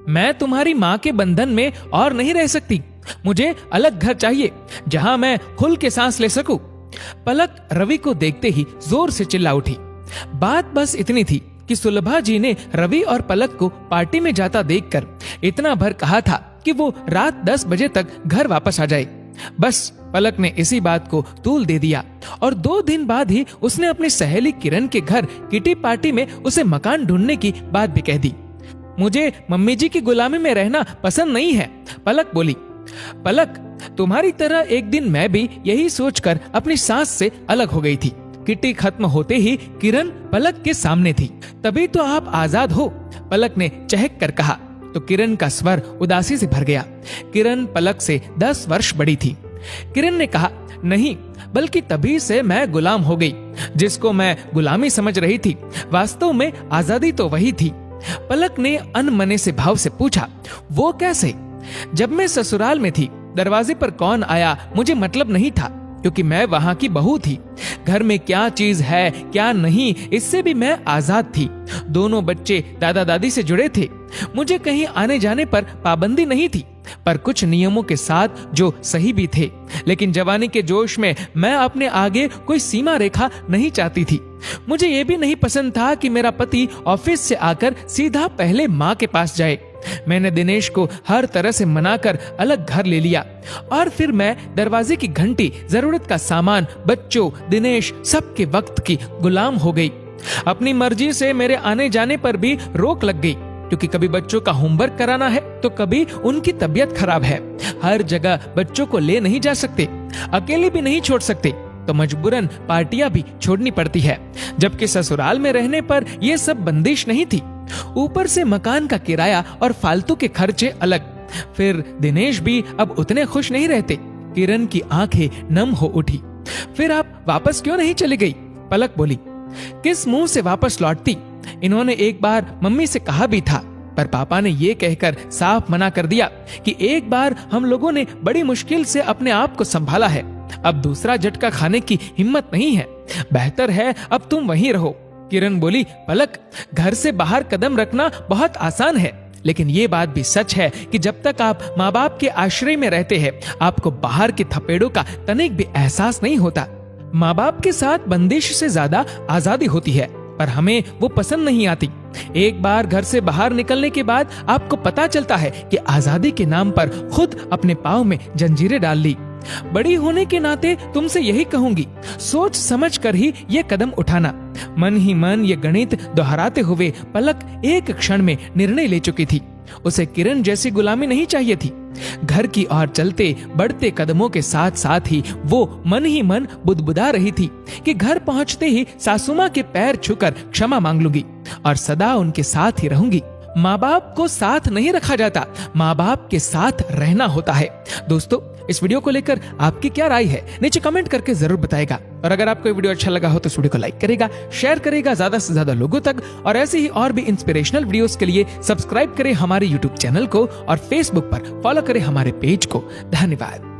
मैं तुम्हारी माँ के बंधन में और नहीं रह सकती। मुझे अलग घर चाहिए जहां मैं खुल के सांस ले सकूं। पलक रवि को देखते ही जोर से चिल्ला उठी। बात बस इतनी थी कि सुलभा जी ने रवि और पलक को पार्टी में जाता देखकर इतना भर कहा था कि वो रात 10 बजे तक घर वापस आ जाए। बस पलक ने इसी बात को तूल दे दिया और 2 दिन बाद ही उसने अपनी सहेली किरण के घर किटी पार्टी में उसे मकान ढूंढने की बात भी कह दी। मुझे मम्मी जी की गुलामी में रहना पसंद नहीं है, पलक बोली। पलक, तुम्हारी तरह एक दिन मैं भी यही सोचकर अपनी सास से अलग हो गई थी। किटी खत्म होते ही किरण पलक के सामने थी। तभी तो आप आजाद हो, पलक ने चहक कर कहा तो किरण का स्वर उदासी से भर गया। किरण पलक से 10 वर्ष बड़ी थी। किरण ने कहा, नहीं, बल्कि तभी से मैं गुलाम हो गई। जिसको मैं गुलामी समझ रही थी, वास्तव में आजादी तो वही थी। पलक ने अनमने से भाव से पूछा, वो कैसे? जब मैं ससुराल में थी, दरवाजे पर कौन आया मुझे मतलब नहीं था, क्योंकि मैं वहां की बहू थी। घर में क्या चीज है क्या नहीं, इससे भी मैं आजाद थी। दोनों बच्चे दादा दादी से जुड़े थे। मुझे कहीं आने जाने पर पाबंदी नहीं थी, पर कुछ नियमों के साथ जो सही भी थे। लेकिन जवानी के जोश में मैं अपने आगे कोई सीमा रेखा नहीं चाहती थी। मुझे ये भी नहीं पसंद था कि मेरा पति ऑफिस से आकर सीधा पहले माँ के पास जाए। मैंने दिनेश को हर तरह से मनाकर अलग घर ले लिया और फिर मैं दरवाजे की घंटी, जरूरत का सामान, बच्चों, दिनेश, सबके वक्त की गुलाम हो गई। अपनी मर्जी से मेरे आने जाने पर भी रोक लग गई, क्योंकि कभी बच्चों का होमवर्क कराना है तो कभी उनकी तबीयत खराब है। हर जगह बच्चों को ले नहीं जा सकते, अकेले भी नहीं छोड़ सकते, तो मजबूरन पार्टियां भी छोड़नी पड़ती है। जबकि ससुराल में रहने पर यह सब बंदिश नहीं थी। ऊपर से मकान का किराया और फालतू के खर्चे अलग। फिर दिनेश भी अब उतने खुश नहीं रहते। किरण की आंखें नम हो उठी। फिर आप वापस क्यों नहीं चली गई? पलक बोली। किस मुंह से वापस लौटती? इन्होंने एक बार मम्मी से कहा भी था, पर पापा ने ये कहकर साफ मना कर दिया कि एक बार हम लोगों ने बड़ी मुश्किल से अपने आप को संभाला है, अब दूसरा झटका खाने की हिम्मत नहीं है। बेहतर है अब तुम वहीं रहो। किरण बोली, पलक, घर से बाहर कदम रखना बहुत आसान है, लेकिन ये बात भी सच है कि जब तक आप माँ बाप के आश्रय में रहते हैं, आपको बाहर के थपेड़ों का तनिक भी एहसास नहीं होता। माँ बाप के साथ बंदिश से ज्यादा आजादी होती है, पर हमें वो पसंद नहीं आती। एक बार घर से बाहर निकलने के बाद आपको पता चलता है कि आजादी के नाम पर खुद अपने पाँव में जंजीरें डाल ली। बड़ी होने के नाते तुमसे यही कहूंगी, सोच समझ कर ही ये कदम उठाना। मन ही मन ये गणित दोहराते हुए पलक एक क्षण में निर्णय ले चुकी थी। उसे किरण जैसी गुलामी नहीं चाहिए थी। घर की ओर चलते बढ़ते कदमों के साथ साथ ही वो मन ही मन बुदबुदा रही थी कि घर पहुंचते ही सासुमा के पैर छूकर क्षमा मांग लूंगी और सदा उनके साथ ही रहूंगी। माँ बाप को साथ नहीं रखा जाता, माँ बाप के साथ रहना होता है। दोस्तों, इस वीडियो को लेकर आपकी क्या राय है, नीचे कमेंट करके जरूर बताएगा। और अगर आपको ये वीडियो अच्छा लगा हो तो इस वीडियो को लाइक करेगा, शेयर करेगा ज्यादा से ज्यादा लोगों तक, और ऐसे ही और भी इंस्पिरेशनल वीडियोस के लिए सब्सक्राइब करें हमारे यूट्यूब चैनल को और फेसबुक पर फॉलो करें हमारे पेज को। धन्यवाद।